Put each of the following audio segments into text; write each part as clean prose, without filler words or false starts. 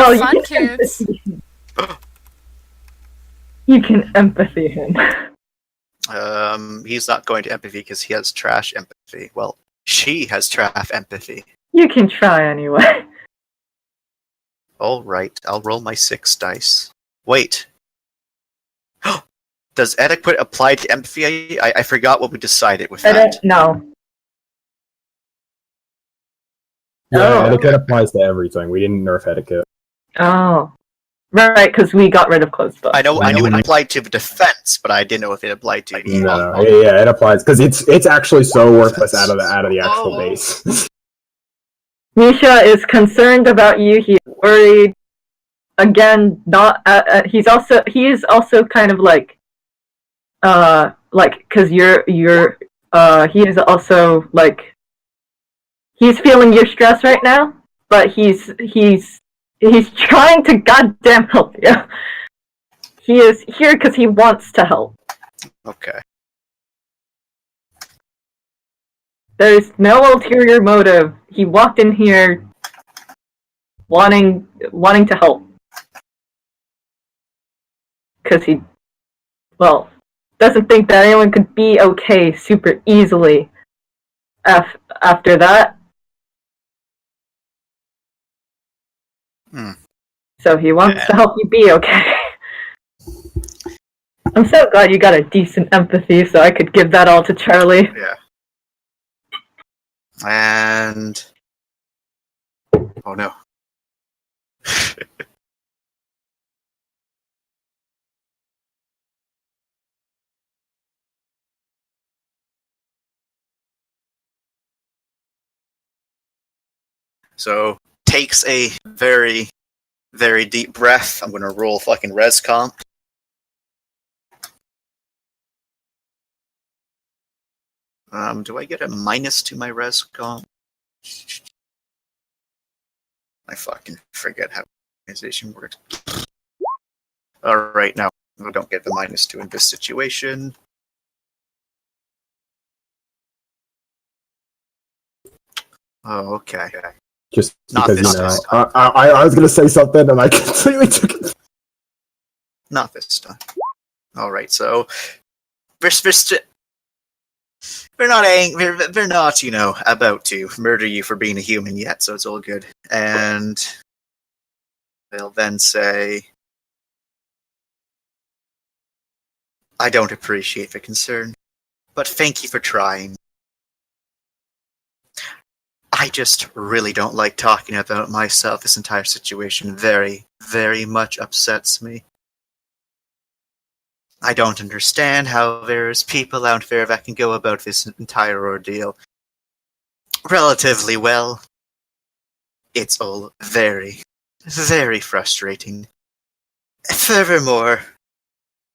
Well, fun, kids. You can empathy him. He's not going to empathy because he has trash empathy. Well, she has trash empathy. You can try anyway. Alright, I'll roll my 6 dice. Wait. Does etiquette apply to empathy? I forgot what we decided with that. No. Yeah, etiquette applies to everything. We didn't nerf etiquette. Oh. Right, because we got rid of closed book. I know it applied to defense, but I didn't know if it applied to... No, yeah, it applies, because it's actually so worthless out of the actual base. Misha is concerned about you. He's worried. Again, not. He is also kind of like, because you're. He is also like. He's feeling your stress right now, but he's trying to goddamn help you. He is here because he wants to help. Okay. There's no ulterior motive. He walked in here wanting to help. Because he, doesn't think that anyone could be okay super easily after that. So he wants to help you be okay. I'm so glad you got a decent empathy so I could give that all to Charlie. Yeah. And... oh no. So, takes a very, very deep breath. I'm gonna roll fucking res comp. Do I get a minus to my res comp? I fucking forget how organization works. Alright, now, I don't get the minus 2 in this situation. Oh, okay. Just Not because, this I was going to say something and I completely took it. Not this time. Alright, so... We're not, about to murder you for being a human yet, so it's all good. And... they'll then say... I don't appreciate the concern, but thank you for trying. I just really don't like talking about myself. This entire situation very, very much upsets me. I don't understand how there's people out there that can go about this entire ordeal relatively well. It's all very, very frustrating. Furthermore,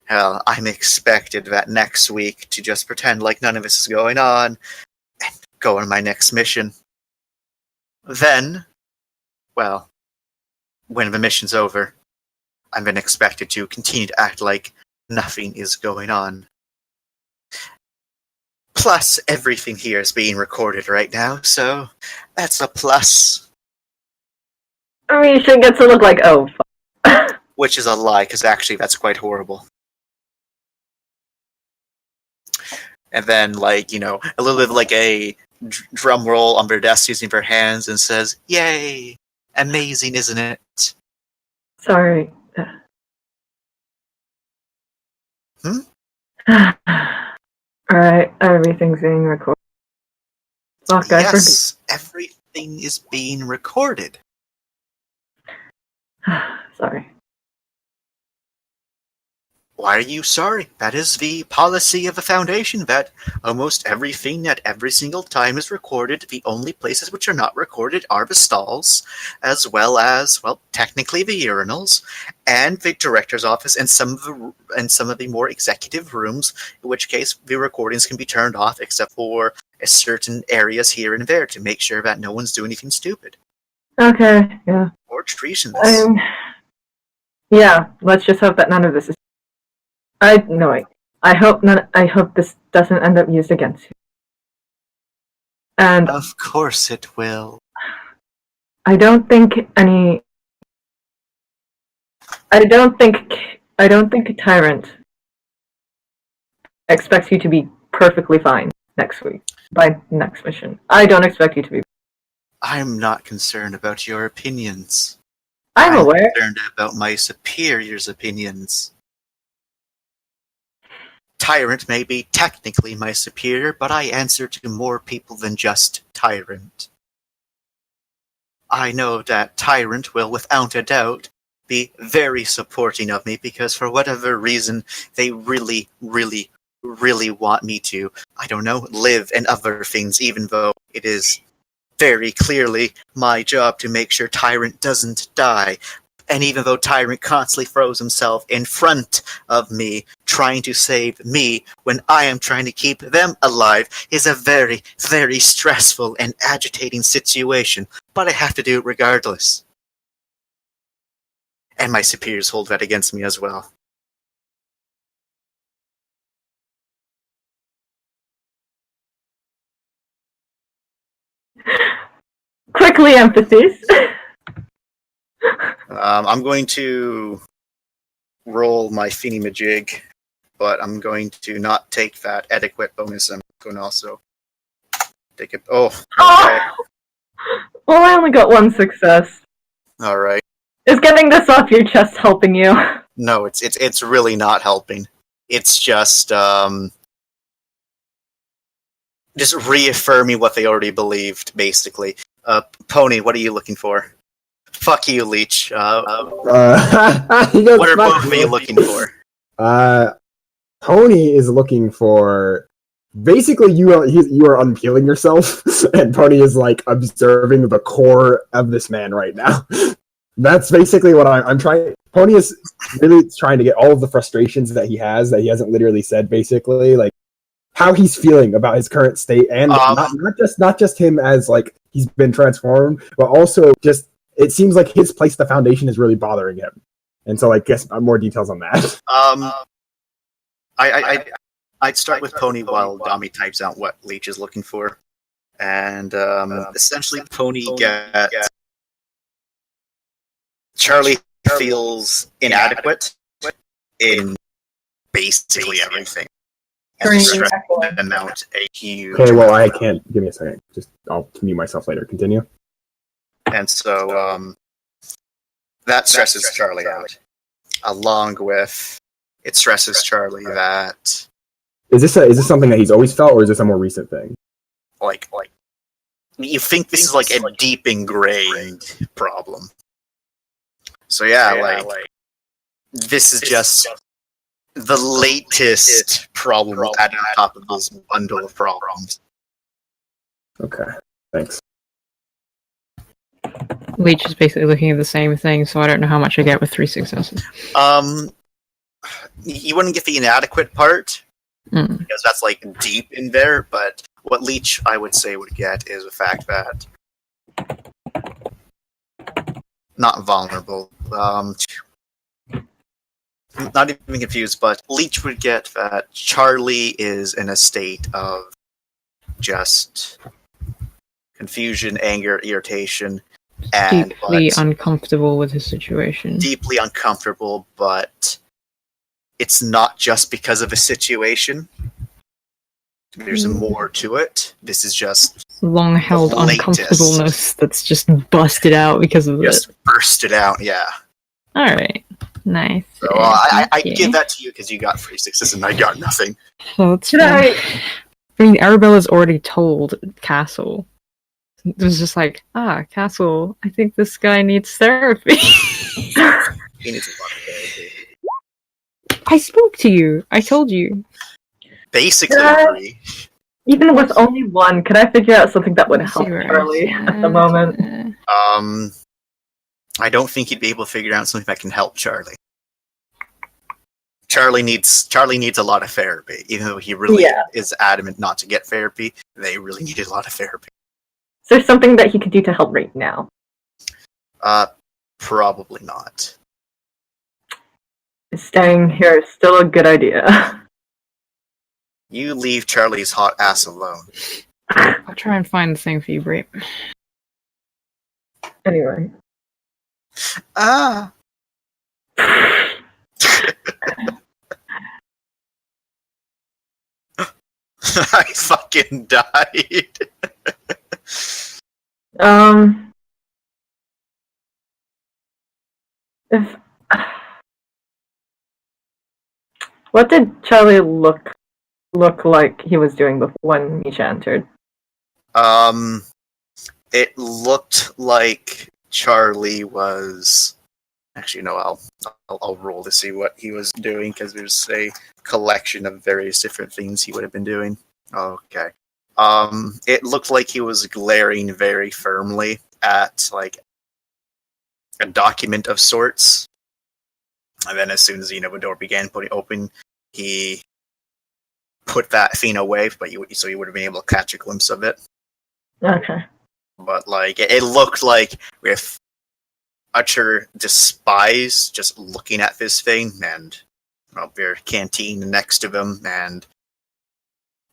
hell, I'm expected that next week to just pretend like none of this is going on and go on my next mission. Then, well, when the mission's over, I'm then expected to continue to act like nothing is going on. Plus, everything here is being recorded right now, so that's a plus. I mean, she gets to look like, oh, fuck. Which is a lie, because actually that's quite horrible. And then, a little bit like a drum roll on their desk using their hands and says, "Yay! Amazing, isn't it?" Sorry. Alright, everything's being recorded. Fuck, yes, everything is being recorded. Sorry. Why are you sorry? That is the policy of the Foundation, that almost everything at every single time is recorded. The only places which are not recorded are the stalls, as well as, technically the urinals, and the director's office, and some of the more executive rooms, in which case the recordings can be turned off, except for certain areas here and there, to make sure that no one's doing anything stupid. Okay, yeah. Or treasonous. Yeah, let's just hope that none of this is... I hope this doesn't end up used against you. And of course it will. I don't think any I don't think a tyrant expects you to be perfectly fine next week by next mission. I don't expect you to be. I'm not concerned about your opinions. I'm aware. Concerned about my superiors' opinions. Tyrant may be technically my superior, but I answer to more people than just Tyrant. I know that Tyrant will, without a doubt, be very supporting of me because for whatever reason, they really, really, really want me to, I don't know, live and other things, even though it is very clearly my job to make sure Tyrant doesn't die. And even though Tyrant constantly throws himself in front of me, trying to save me when I am trying to keep them alive, is a very, very stressful and agitating situation. But I have to do it regardless. And my superiors hold that against me as well. Quickly, emphases. I'm going to roll my Finny-Majig, but I'm going to not take that adequate bonus. I'm going to also take it. Oh, okay. Well, I only got one success. All right. Is getting this off your chest helping you? No, it's really not helping. It's just reaffirming what they already believed, basically. Pony, what are you looking for? Fuck you, Leech. What are both of you looking for? Pony is looking for. Basically, you are unpeeling yourself, and Pony is like observing the core of this man right now. That's basically what I'm trying. Pony is really trying to get all of the frustrations that he hasn't literally said. Basically, like how he's feeling about his current state, and not just him as like he's been transformed, but also just it seems like his place, the foundation, is really bothering him. And so, I guess more details on that. I'd start with Pony while Dami types out what Leech is looking for. And essentially, Pony gets... Charlie feels inadequate in basically everything. And the stress amount a huge... Okay, well, I can't... Give me a second. I'll mute myself later. Continue. And so, that stresses Charlie out. Along with... It stresses Charlie that... Is this something that he's always felt, or is this a more recent thing? Like, you think this is like a deep ingrained problem. So yeah, this is just the latest problem added on top of this bundle of problems. Okay, thanks. Leech is basically looking at the same thing, so I don't know how much I get with 3 successes. You wouldn't get the inadequate part, because that's like deep in there, but what Leech, I would say, would get is the fact that not vulnerable, not even confused, but Leech would get that Charlie is in a state of just confusion, anger, irritation, and deeply uncomfortable with his situation. Deeply uncomfortable, but it's not just because of a situation. There's more to it. This is just long-held uncomfortableness that's just busted out because of just bursted out. Yeah. All right. Nice. So I give that to you because you got 3 successes and I got nothing. So I mean, Arabella's already told Castle. It was just like, Castle, I think this guy needs therapy. He needs a lot of therapy. I spoke to you. I told you. Basically agree. Even with only one, could I figure out something that would help Charlie at the moment? I don't think you'd be able to figure out something that can help Charlie. Charlie needs a lot of therapy, even though he really is adamant not to get therapy. They really needed a lot of therapy. Is there something that he could do to help right now? Probably not. Staying here is still a good idea. You leave Charlie's hot ass alone. I'll try and find the thing for you, Brie. Anyway. I fucking died. If what did Charlie look like he was doing before when Misha entered? It looked like Charlie was. Actually, no. I'll roll to see what he was doing because there's a collection of various different things he would have been doing. Okay. It looked like he was glaring very firmly at like a document of sorts, and then as soon as the door began putting open, he put that thing away. But so you would have been able to catch a glimpse of it. Okay. But like it looked like with utter despise just looking at this thing, and their canteen next to him, and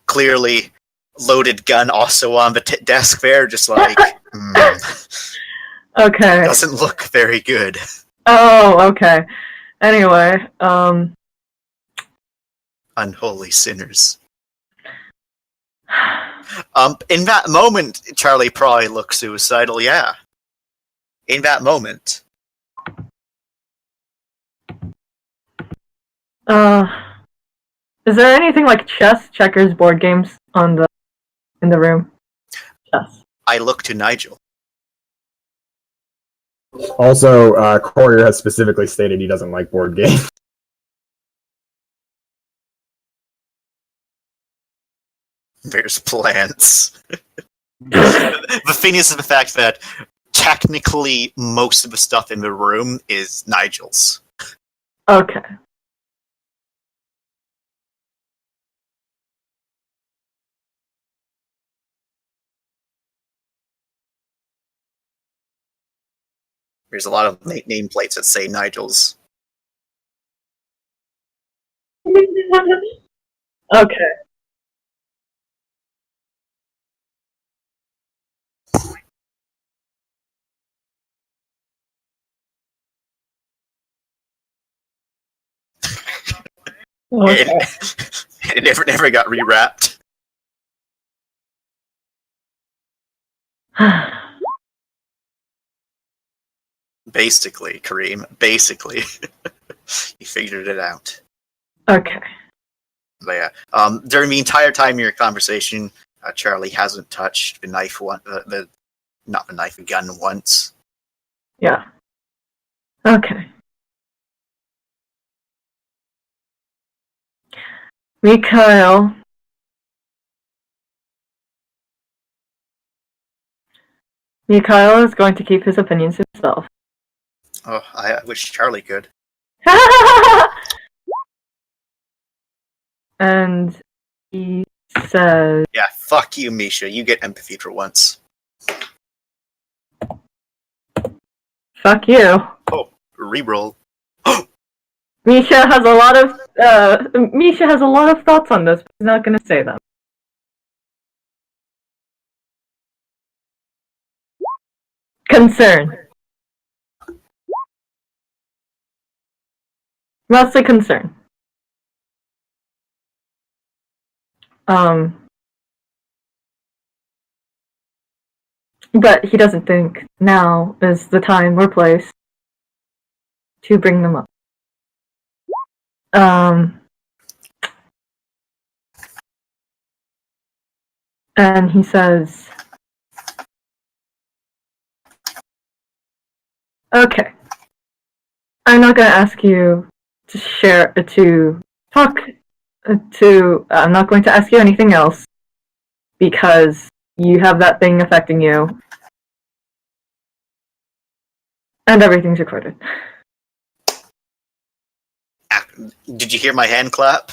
clearly loaded gun also on the desk there, just like Okay. doesn't look very good. Oh, okay. Anyway, Unholy sinners. In that moment, Charlie probably looked suicidal, yeah. In that moment. Is there anything like chess, checkers, board games in the room? Chess. I look to Nigel. Also, Courier has specifically stated he doesn't like board games. There's plants. The thing is the fact that technically most of the stuff in the room is Nigel's. Okay. There's a lot of nameplates that say Nigel's. Okay. Okay. It never got rewrapped. Basically, Kareem. Basically. You figured it out. Okay. But yeah. During the entire time of your conversation, Charlie hasn't touched the knife not the knife, the gun once. Yeah. Okay. Mikhail is going to keep his opinions to himself. Oh, I wish Charlie could. And he says, Yeah, fuck you, Misha. You get empathy for once. "Fuck you." Oh, reroll. Misha has a lot of thoughts on this, but he's not going to say them. Concern. Mostly concern. But he doesn't think now is the time or place to bring them up. And he says, "Okay, I'm not going to ask you to talk I'm not going to ask you anything else because you have that thing affecting you and everything's recorded." Did you hear my hand clap?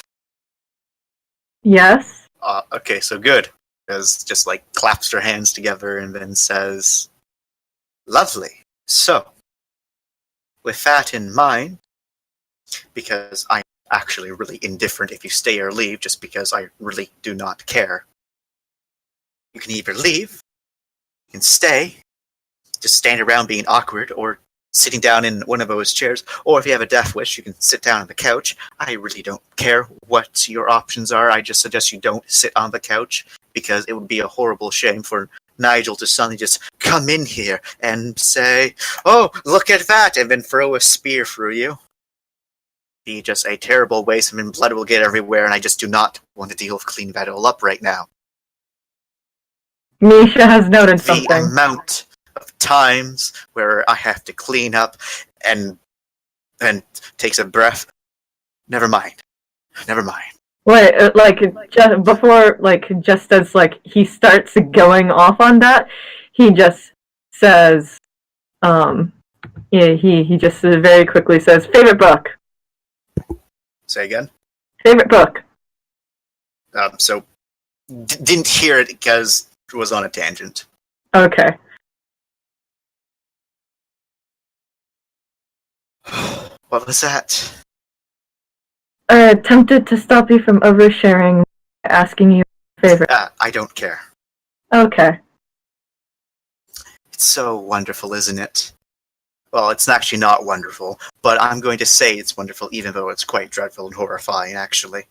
Yes. Okay, so good. Because just like claps her hands together and then says, "Lovely. So, with that in mind, because I'm actually really indifferent if you stay or leave, just because I really do not care, you can either leave, you can stay, just stand around being awkward, or sitting down in one of those chairs, or if you have a death wish, you can sit down on the couch. I really don't care what your options are. I just suggest you don't sit on the couch, because it would be a horrible shame for Nigel to suddenly just come in here and say, "Oh, look at that," and then throw a spear through you. Be just a terrible waste, and blood will get everywhere, and I just do not want to deal with cleaning that all up right now. Misha has noted The something. amount of times where I have to clean up and takes a breath. Never mind. Never mind. Wait, like just before, like just as like he starts going off on that, he just says, yeah, he just very quickly says, "Favorite book." Say again. Favorite book. So didn't hear it because it was on a tangent. Okay. What was that? Tempted to stop you from oversharing, asking you favorite. I don't care. Okay. It's so wonderful, isn't it? Well, it's actually not wonderful, but I'm going to say it's wonderful, even though it's quite dreadful and horrifying, actually.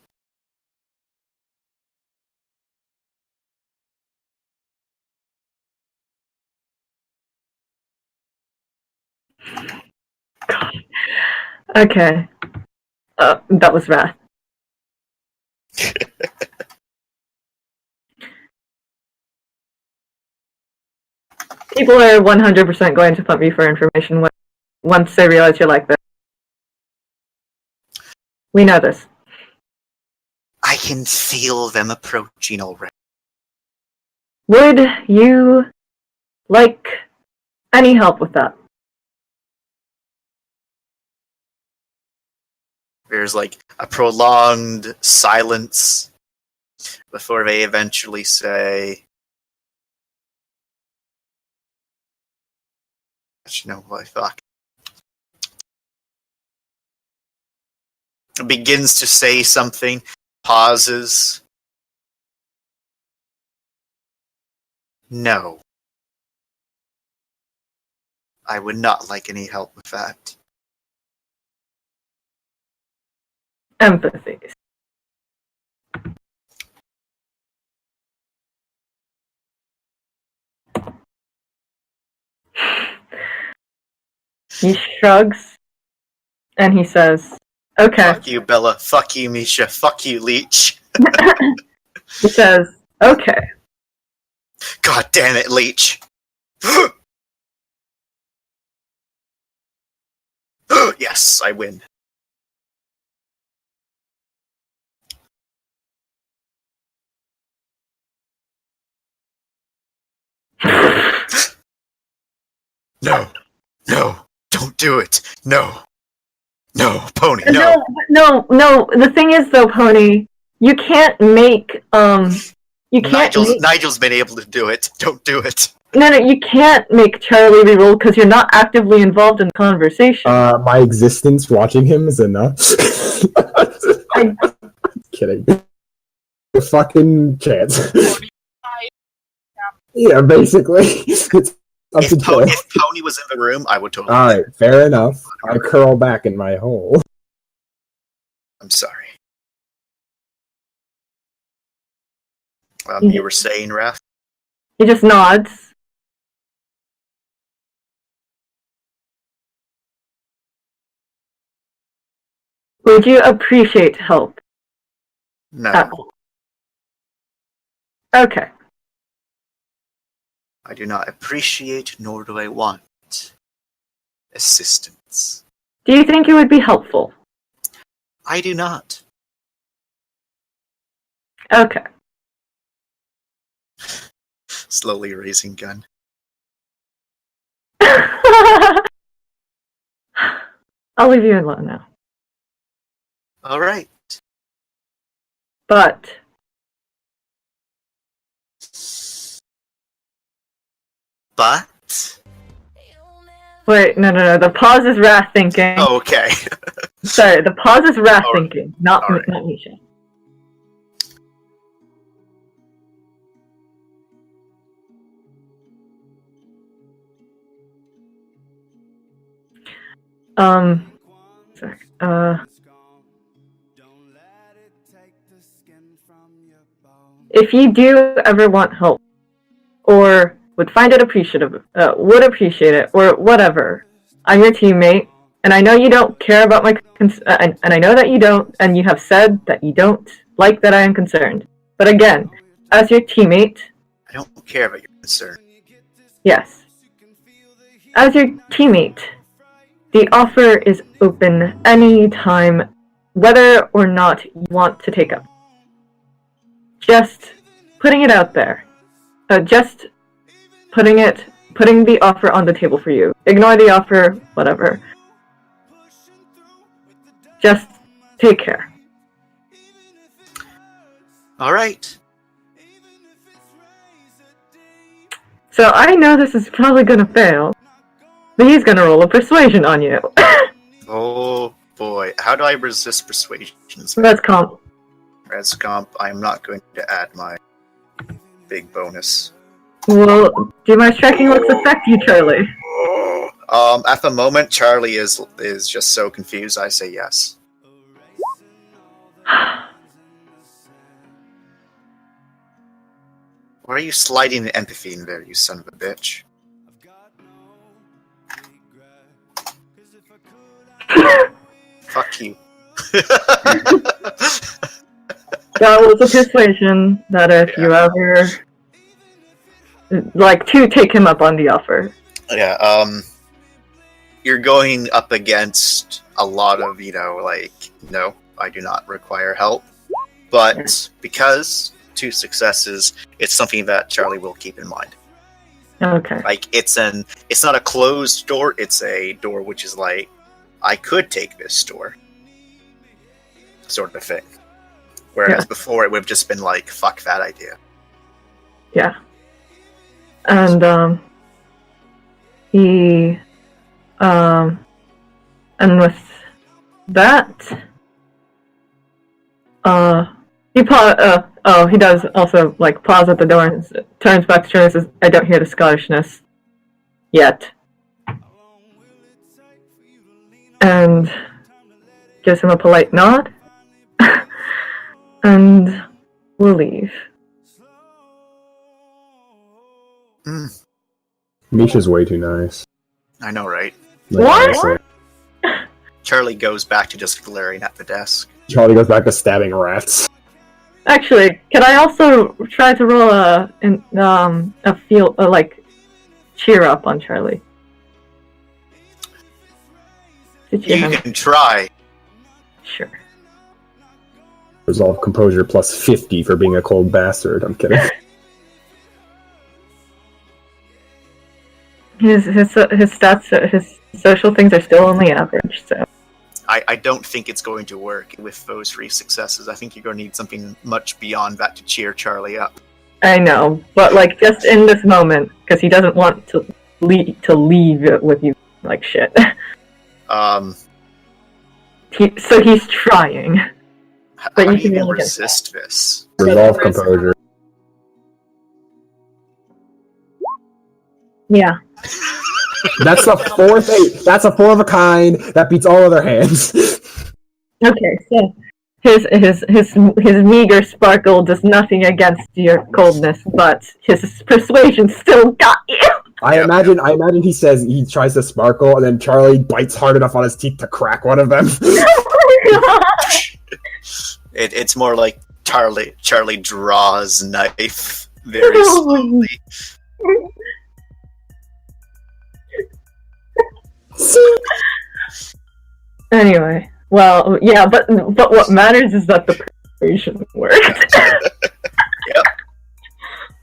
Okay. That was wrath. People are 100% going to pump you for information once they realize you're like this. We know this. I can feel them approaching already. Would you like any help with that? There's like a prolonged silence before they eventually say, "You know what? Fuck." Begins to say something, pauses. No. I would not like any help with that. Empathy. He shrugs and he says, "Okay." Fuck you, Bella. Fuck you, Misha. Fuck you, Leech. He says, "Okay." God damn it, Leech. Yes, I win. No. No. Don't do it. No. No, Pony, no. No. The thing is, though, Pony, you can't make you can't make, Nigel's been able to do it. Don't do it. no, you can't make Charlie reroll because you're not actively involved in the conversation. My existence watching him is enough. Kidding. A fucking chance. Yeah, basically. It's up to Joe. If Pony was in the room, I would totally. Alright, fair enough. I curl back in my hole. I'm sorry. You were saying, Raph? He just nods. Would you appreciate help? No. Okay. I do not appreciate, nor do I want assistance. Do you think it would be helpful? I do not. Okay. Slowly raising gun. I'll leave you alone now. Alright. But wait, no. The pause is Wrath thinking. Oh, okay. Sorry, the pause is Wrath All right. thinking, not All right. not Misha. sorry, if you do ever want help, or would find it appreciative, would appreciate it, or whatever, I'm your teammate, and I know you don't care about my and I know that you don't, and you have said that you don't like that I am concerned. But again, as your teammate, I don't care about your concern. yes, as your teammate, the offer is open any time, whether or not you want to take up. Just putting it out there. Just putting the offer on the table for you. Ignore the offer, whatever. Just take care. Alright. So I know this is probably gonna fail, but he's gonna roll a persuasion on you. Oh boy. How do I resist persuasions? That's comp. As comp, I'm not going to add my big bonus. Well, do my striking looks affect you, Charlie? At the moment, Charlie is just so confused. I say yes. Why are you sliding the empathy in there, you son of a bitch? Fuck you. That was a persuasion that if you ever like to take him up on the offer. Yeah, you're going up against a lot of, no, I do not require help. But because 2 successes, it's something that Charlie will keep in mind. Okay. Like, it's not a closed door, it's a door which is like, I could take this door. Sort of a thing. Whereas before it would have just been like, fuck that idea. Yeah. And, he, and with that, he does also, like, pause at the door and turns back to Charlie and says, I don't hear the Scottishness yet. And gives him a polite nod. And we'll leave. Misha's way too nice. I know, right? Like, What? honestly. Charlie goes back to just glaring at the desk. Charlie goes back to stabbing rats. Actually, can I also try to roll cheer up on Charlie? To cheer You him. can try. Sure. Resolve composure plus 50 for being a cold bastard. I'm kidding. His stats, his social things are still only average, so. I don't think it's going to work with those 3 successes. I think you're going to need something much beyond that to cheer Charlie up. I know, but like just in this moment, because he doesn't want to leave it with you like shit. So So he's trying. But how you do can you roll resist this? Resolve composure. Yeah. That's the 4th 8. That's a 4 of a kind. That beats all other hands. Okay, so his meager sparkle does nothing against your coldness, but his persuasion still got you. I imagine he says he tries to sparkle, and then Charlie bites hard enough on his teeth to crack one of them. It's more like Charlie draws knife very slowly. Anyway, well, yeah, but what matters is that the persuasion worked. Yep.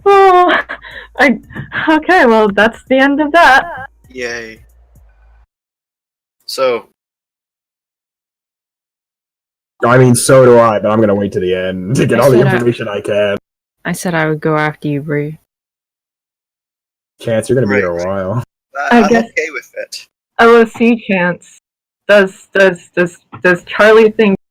Oh, okay, well, that's the end of that. Yay. So, I mean, so do I, but I'm gonna wait to the end to get all the information I can. I said I would go after you, Bree. Chance, you're gonna be here a while. I'm guess- okay with it. OC Chance. Does Charlie think